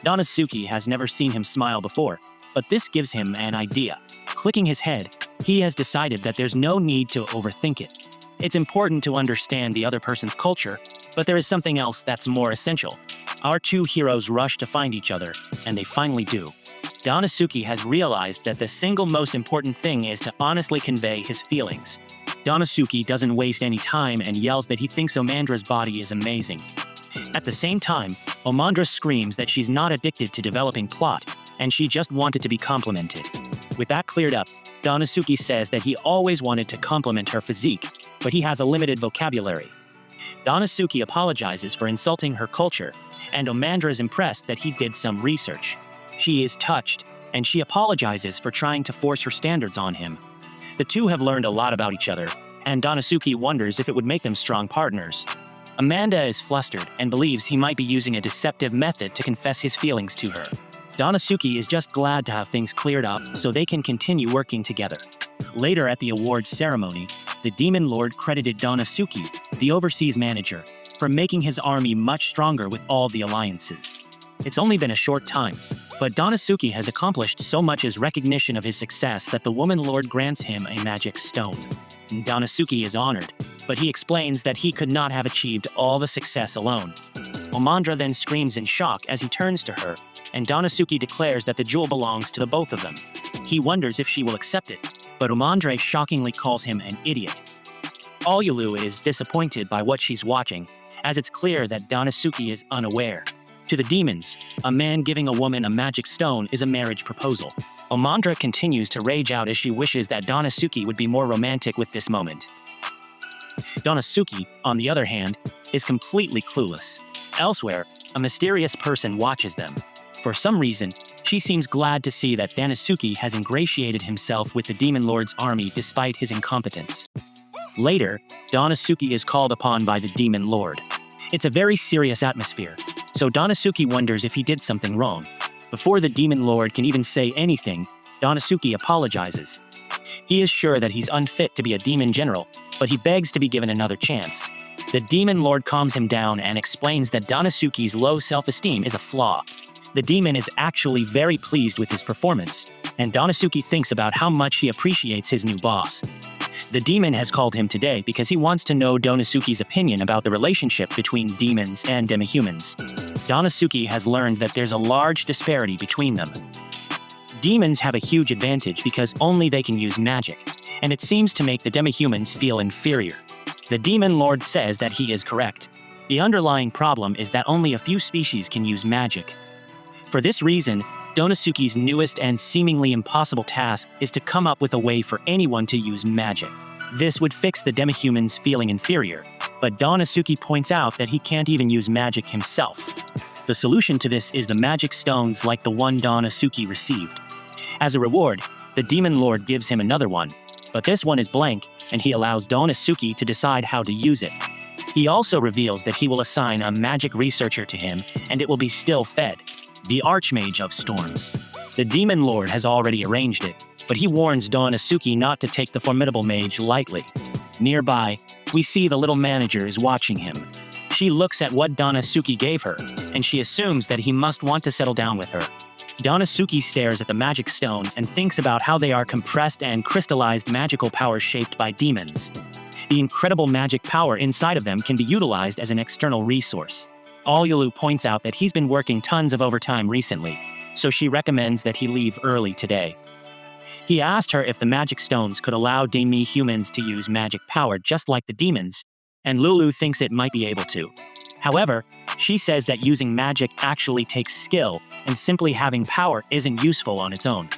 Dennosuke has never seen him smile before, but this gives him an idea. Clicking his head, he has decided that there's no need to overthink it. It's important to understand the other person's culture, but there is something else that's more essential. Our two heroes rush to find each other, and they finally do. Dennosuke has realized that the single most important thing is to honestly convey his feelings. Dennosuke doesn't waste any time and yells that he thinks Amandra's body is amazing. At the same time, Amandra screams that she's not addicted to developing plot, and she just wanted to be complimented. With that cleared up, Dennosuke says that he always wanted to compliment her physique, but he has a limited vocabulary. Dennosuke apologizes for insulting her culture, and Amandra is impressed that he did some research. She is touched, and she apologizes for trying to force her standards on him. The two have learned a lot about each other, and Dennosuke wonders if it would make them strong partners. Amanda is flustered and believes he might be using a deceptive method to confess his feelings to her. Dennosuke is just glad to have things cleared up so they can continue working together. Later at the awards ceremony, the Demon Lord credited Dennosuke, the overseas manager, for making his army much stronger with all the alliances. It's only been a short time, but Dennosuke has accomplished so much as recognition of his success that the Woman Lord grants him a magic stone. Dennosuke is honored, but he explains that he could not have achieved all the success alone. Amandra then screams in shock as he turns to her, and Dennosuke declares that the jewel belongs to the both of them. He wonders if she will accept it, but Amandra shockingly calls him an idiot. Alulu is disappointed by what she's watching, as it's clear that Dennosuke is unaware. To the demons, a man giving a woman a magic stone is a marriage proposal. Amandra continues to rage out as she wishes that Dennosuke would be more romantic with this moment. Dennosuke, on the other hand, is completely clueless. Elsewhere, a mysterious person watches them. For some reason, she seems glad to see that Dennosuke has ingratiated himself with the Demon Lord's army despite his incompetence. Later, Dennosuke is called upon by the Demon Lord. It's a very serious atmosphere, so Dennosuke wonders if he did something wrong. Before the Demon Lord can even say anything, Dennosuke apologizes. He is sure that he's unfit to be a demon general, but he begs to be given another chance. The Demon Lord calms him down and explains that Dennosuke's low self-esteem is a flaw. The demon is actually very pleased with his performance, and Dennosuke thinks about how much he appreciates his new boss. The demon has called him today because he wants to know Dennosuke's opinion about the relationship between demons and demihumans. Dennosuke has learned that there's a large disparity between them. Demons have a huge advantage because only they can use magic, and it seems to make the demihumans feel inferior. The Demon Lord says that he is correct. The underlying problem is that only a few species can use magic. For this reason, Dennosuke's newest and seemingly impossible task is to come up with a way for anyone to use magic. This would fix the demihumans feeling inferior, but Dennosuke points out that he can't even use magic himself. The solution to this is the magic stones like the one Dennosuke received. As a reward, the Demon Lord gives him another one, but this one is blank, and he allows Dennosuke to decide how to use it. He also reveals that he will assign a magic researcher to him, and it will be still fed, the Archmage of Storms. The Demon Lord has already arranged it, but he warns Dennosuke not to take the formidable mage lightly. Nearby, we see the little manager is watching him. She looks at what Dennosuke gave her, and she assumes that he must want to settle down with her. Dennosuke stares at the magic stone and thinks about how they are compressed and crystallized magical power shaped by demons. The incredible magic power inside of them can be utilized as an external resource. Alyulu points out that he's been working tons of overtime recently, so she recommends that he leave early today. He asked her if the magic stones could allow demi-humans to use magic power just like the demons, and Lulu thinks it might be able to. However, she says that using magic actually takes skill, and simply having power isn't useful on its own.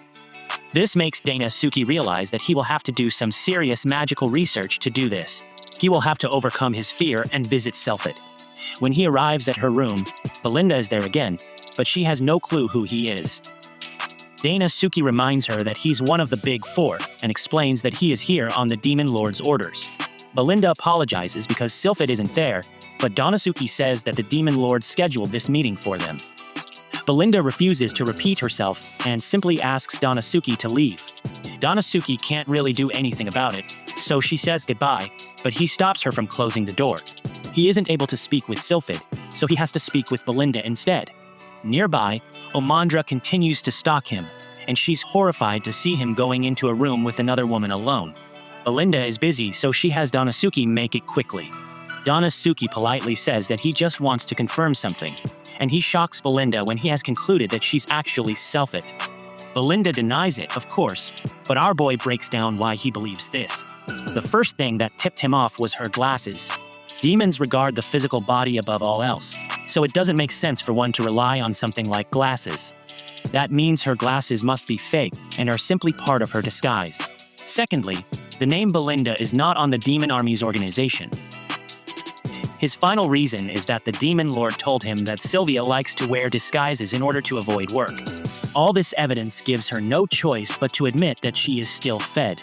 This makes Dennosuke realize that he will have to do some serious magical research to do this. He will have to overcome his fear and visit Sylphid. When he arrives at her room, Belinda is there again, but she has no clue who he is. Dennosuke reminds her that he's one of the Big Four and explains that he is here on the Demon Lord's orders. Belinda apologizes because Sylphid isn't there, but Dennosuke says that the Demon Lord scheduled this meeting for them. Belinda refuses to repeat herself and simply asks Dennosuke to leave. Dennosuke can't really do anything about it, so she says goodbye, but he stops her from closing the door. He isn't able to speak with Sylphid, so he has to speak with Belinda instead. Nearby, Omandra continues to stalk him, and she's horrified to see him going into a room with another woman alone. Belinda is busy, so she has Dennosuke make it quickly. Dennosuke politely says that he just wants to confirm something, and he shocks Belinda when he has concluded that she's actually Sylphid. Belinda denies it, of course, but our boy breaks down why he believes this. The first thing that tipped him off was her glasses. Demons regard the physical body above all else, so it doesn't make sense for one to rely on something like glasses. That means her glasses must be fake and are simply part of her disguise. Secondly, the name Belinda is not on the Demon Army's organization. His final reason is that the Demon Lord told him that Sylvia likes to wear disguises in order to avoid work. All this evidence gives her no choice but to admit that she is still fed.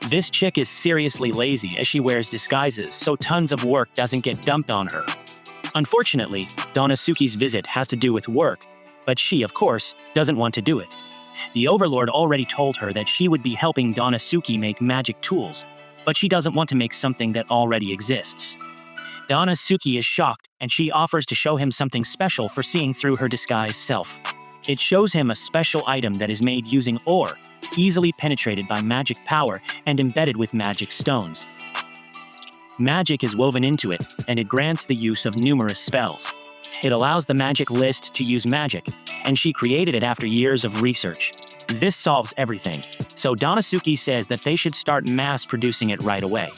This chick is seriously lazy as she wears disguises, so tons of work doesn't get dumped on her. Unfortunately, Dennosuke's visit has to do with work, but she, of course, doesn't want to do it. The Overlord already told her that she would be helping Dennosuke make magic tools, but she doesn't want to make something that already exists. Dennosuke is shocked, and she offers to show him something special for seeing through her disguised self. It shows him a special item that is made using ore, easily penetrated by magic power and embedded with magic stones. Magic is woven into it, and it grants the use of numerous spells. It allows the magic list to use magic, and she created it after years of research. This solves everything, so Dennosuke says that they should start mass-producing it right away.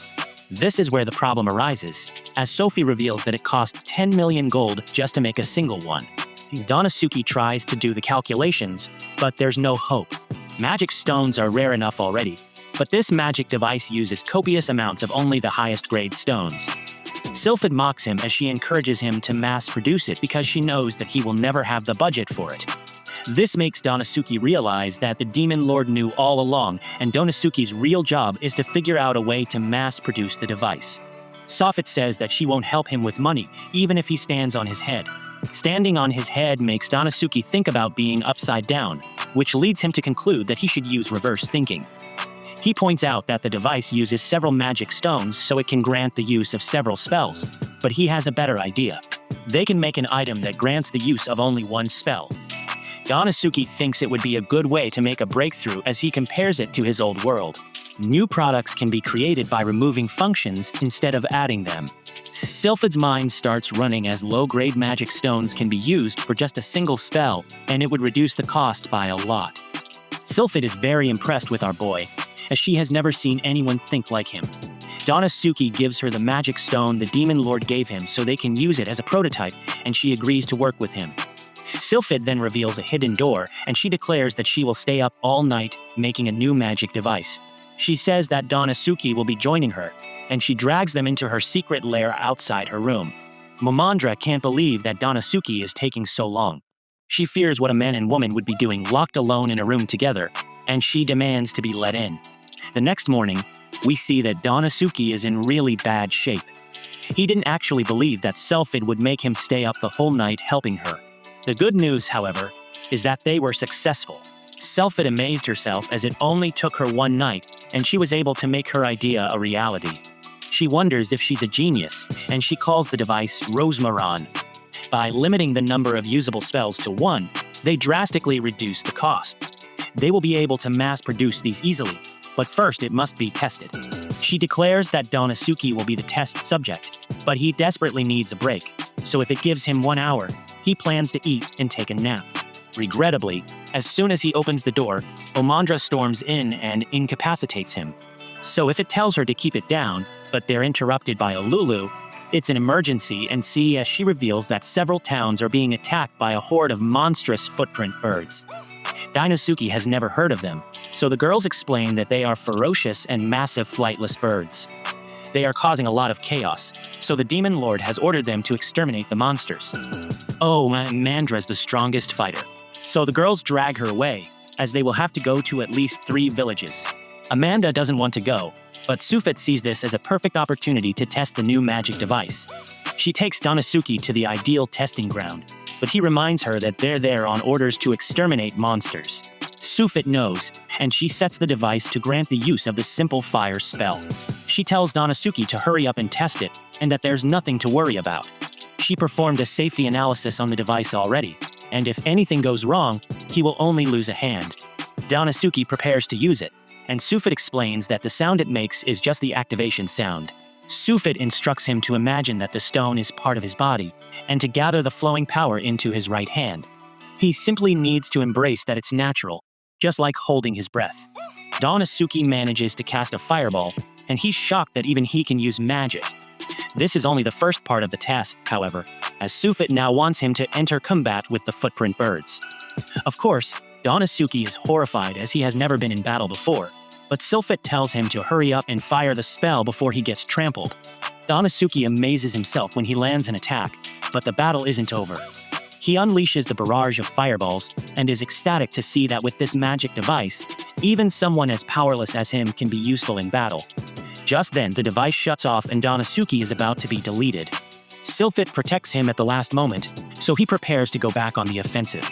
This is where the problem arises, as Sophie reveals that it cost 10 million gold just to make a single one. Dennosuke tries to do the calculations, but there's no hope. Magic stones are rare enough already, but this magic device uses copious amounts of only the highest grade stones. Sylphid mocks him as she encourages him to mass produce it because she knows that he will never have the budget for it. This makes Dennosuke realize that the Demon Lord knew all along, and Dennosuke's real job is to figure out a way to mass produce the device. Sophet says that she won't help him with money, even if he stands on his head. Standing on his head makes Dennosuke think about being upside down, which leads him to conclude that he should use reverse thinking. He points out that the device uses several magic stones so it can grant the use of several spells, but he has a better idea. They can make an item that grants the use of only one spell. Dennosuke thinks it would be a good way to make a breakthrough as he compares it to his old world. New products can be created by removing functions instead of adding them. Sylphid's mind starts running as low-grade magic stones can be used for just a single spell, and it would reduce the cost by a lot. Sylphid is very impressed with our boy, as she has never seen anyone think like him. Dennosuke gives her the magic stone the Demon Lord gave him so they can use it as a prototype, and she agrees to work with him. Sylphid then reveals a hidden door, and she declares that she will stay up all night making a new magic device. She says that Dennosuke will be joining her, and she drags them into her secret lair outside her room. Momandra can't believe that Dennosuke is taking so long. She fears what a man and woman would be doing locked alone in a room together, and she demands to be let in. The next morning, we see that Dennosuke is in really bad shape. He didn't actually believe that Sylphid would make him stay up the whole night helping her. The good news, however, is that they were successful. Sylphid amazed herself as it only took her one night, and she was able to make her idea a reality. She wonders if she's a genius, and she calls the device Rosemaron. By limiting the number of usable spells to 1, they drastically reduce the cost. They will be able to mass produce these easily, but first it must be tested. She declares that Dennosuke will be the test subject, but he desperately needs a break, so if it gives him 1 hour, he plans to eat and take a nap. Regrettably, as soon as he opens the door, Momandra storms in and incapacitates him. So if it tells her to keep it down, but they're interrupted by a Lulu, it's an emergency, and see as she reveals that several towns are being attacked by a horde of monstrous footprint birds. Dennosuke has never heard of them, so the girls explain that they are ferocious and massive flightless birds. They are causing a lot of chaos, so the Demon Lord has ordered them to exterminate the monsters. Oh, Mandra's the strongest fighter. So the girls drag her away, as they will have to go to at least 3 villages. Amanda doesn't want to go, but Sylphid sees this as a perfect opportunity to test the new magic device. She takes Dennosuke to the ideal testing ground, but he reminds her that they're there on orders to exterminate monsters. Sylphid knows, and she sets the device to grant the use of the simple fire spell. She tells Dennosuke to hurry up and test it, and that there's nothing to worry about. She performed a safety analysis on the device already, and if anything goes wrong, he will only lose a hand. Dennosuke prepares to use it, and Sylphid explains that the sound it makes is just the activation sound. Sylphid instructs him to imagine that the stone is part of his body, and to gather the flowing power into his right hand. He simply needs to embrace that it's natural, just like holding his breath. Dennosuke manages to cast a fireball, and he's shocked that even he can use magic. This is only the first part of the test, however, as Sylphid now wants him to enter combat with the footprint birds. Of course, Dennosuke is horrified as he has never been in battle before, but Sylphid tells him to hurry up and fire the spell before he gets trampled. Dennosuke amazes himself when he lands an attack, but the battle isn't over. He unleashes the barrage of fireballs and is ecstatic to see that with this magic device, even someone as powerless as him can be useful in battle. Just then, the device shuts off and Dennosuke is about to be deleted. Sylphid protects him at the last moment, so he prepares to go back on the offensive.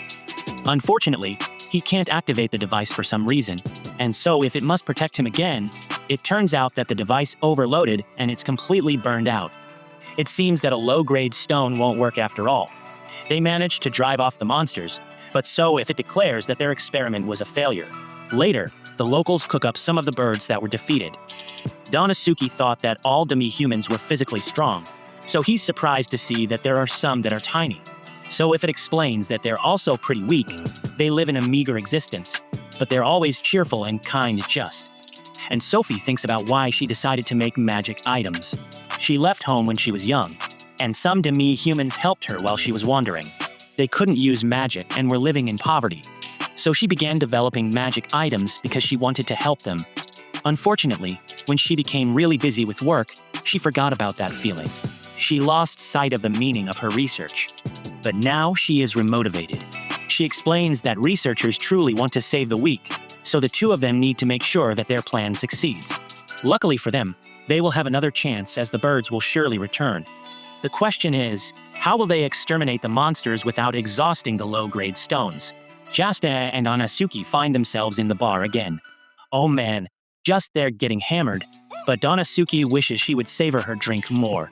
Unfortunately, he can't activate the device for some reason, and so if it must protect him again, it turns out that the device overloaded and it's completely burned out. It seems that a low-grade stone won't work after all. They manage to drive off the monsters, but so if it declares that their experiment was a failure. Later, the locals cook up some of the birds that were defeated. Dennosuke thought that all demi-humans were physically strong, so he's surprised to see that there are some that are tiny. So if it explains that they're also pretty weak, they live in a meager existence, but they're always cheerful and kind just. And Sophie thinks about why she decided to make magic items. She left home when she was young, and some demi-humans helped her while she was wandering. They couldn't use magic and were living in poverty. So she began developing magic items because she wanted to help them. Unfortunately, when she became really busy with work, she forgot about that feeling. She lost sight of the meaning of her research. But now she is remotivated. She explains that researchers truly want to save the weak, so the two of them need to make sure that their plan succeeds. Luckily for them, they will have another chance as the birds will surely return. The question is, how will they exterminate the monsters without exhausting the low-grade stones? Jasta and Anasuki find themselves in the bar again. Oh man, just they're getting hammered, but Donasuke wishes she would savor her drink more.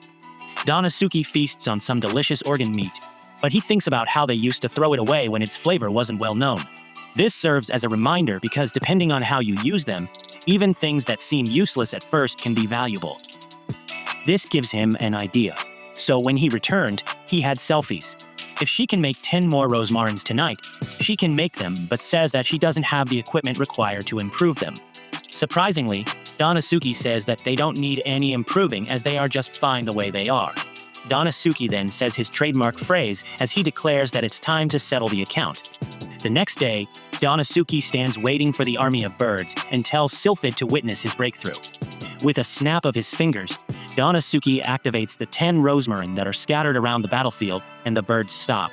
Donasuke feasts on some delicious organ meat, but he thinks about how they used to throw it away when its flavor wasn't well known. This serves as a reminder because depending on how you use them, even things that seem useless at first can be valuable. This gives him an idea. So when he returned, he had selfies. If she can make 10 more rosmarins tonight, she can make them, but says that she doesn't have the equipment required to improve them. Surprisingly, Donasuke says that they don't need any improving as they are just fine the way they are. Donasuke then says his trademark phrase as he declares that it's time to settle the account. The next day, Donasuke stands waiting for the army of birds and tells Sylphid to witness his breakthrough. With a snap of his fingers, Donasuke activates the 10 rosmarin that are scattered around the battlefield and the birds stop.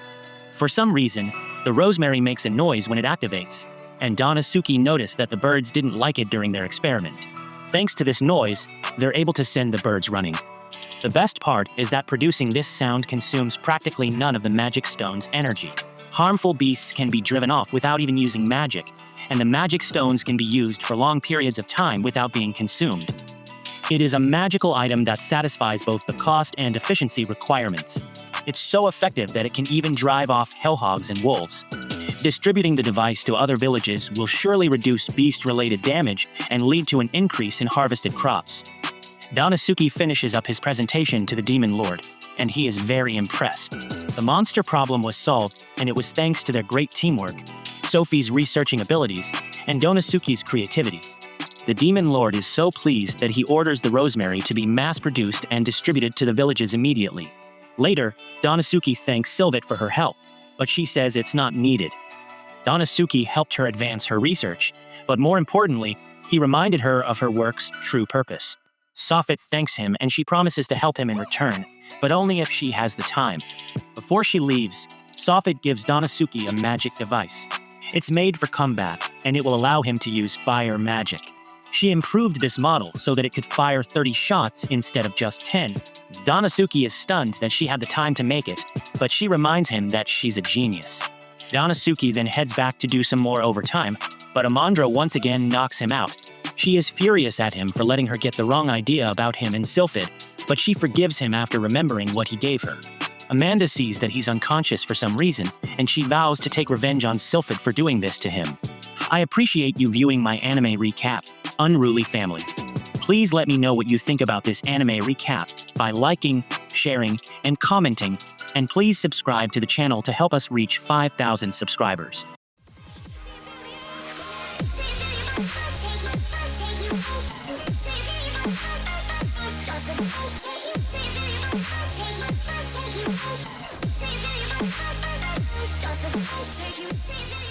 For some reason, the rosemary makes a noise when it activates, and Donasuke noticed that the birds didn't like it during their experiment. Thanks to this noise, they're able to send the birds running. The best part is that producing this sound consumes practically none of the magic stone's energy. Harmful beasts can be driven off without even using magic, and the magic stones can be used for long periods of time without being consumed. It is a magical item that satisfies both the cost and efficiency requirements. It's so effective that it can even drive off hellhogs and wolves. Distributing the device to other villages will surely reduce beast-related damage and lead to an increase in harvested crops. Donasuke finishes up his presentation to the Demon Lord, and he is very impressed. The monster problem was solved, and it was thanks to their great teamwork, Sophie's researching abilities, and Donasuke's creativity. The Demon Lord is so pleased that he orders the rosemary to be mass-produced and distributed to the villages immediately. Later, Donasuke thanks Sylphid for her help, but she says it's not needed. Donasuke helped her advance her research, but more importantly, he reminded her of her work's true purpose. Sylphid thanks him and she promises to help him in return, but only if she has the time. Before she leaves, Sylphid gives Donasuke a magic device. It's made for combat, and it will allow him to use fire magic. She improved this model so that it could fire 30 shots instead of just 10. Donasuke is stunned that she had the time to make it, but she reminds him that she's a genius. Donasuke then heads back to do some more overtime, but Amandra once again knocks him out. She is furious at him for letting her get the wrong idea about him and Sylphid, but she forgives him after remembering what he gave her. Amanda sees that he's unconscious for some reason, and she vows to take revenge on Sylphid for doing this to him. I appreciate you viewing my anime recap, Unruly Family. Please let me know what you think about this anime recap by liking, sharing, and commenting, and please subscribe to the channel to help us reach 5,000 subscribers.
Take you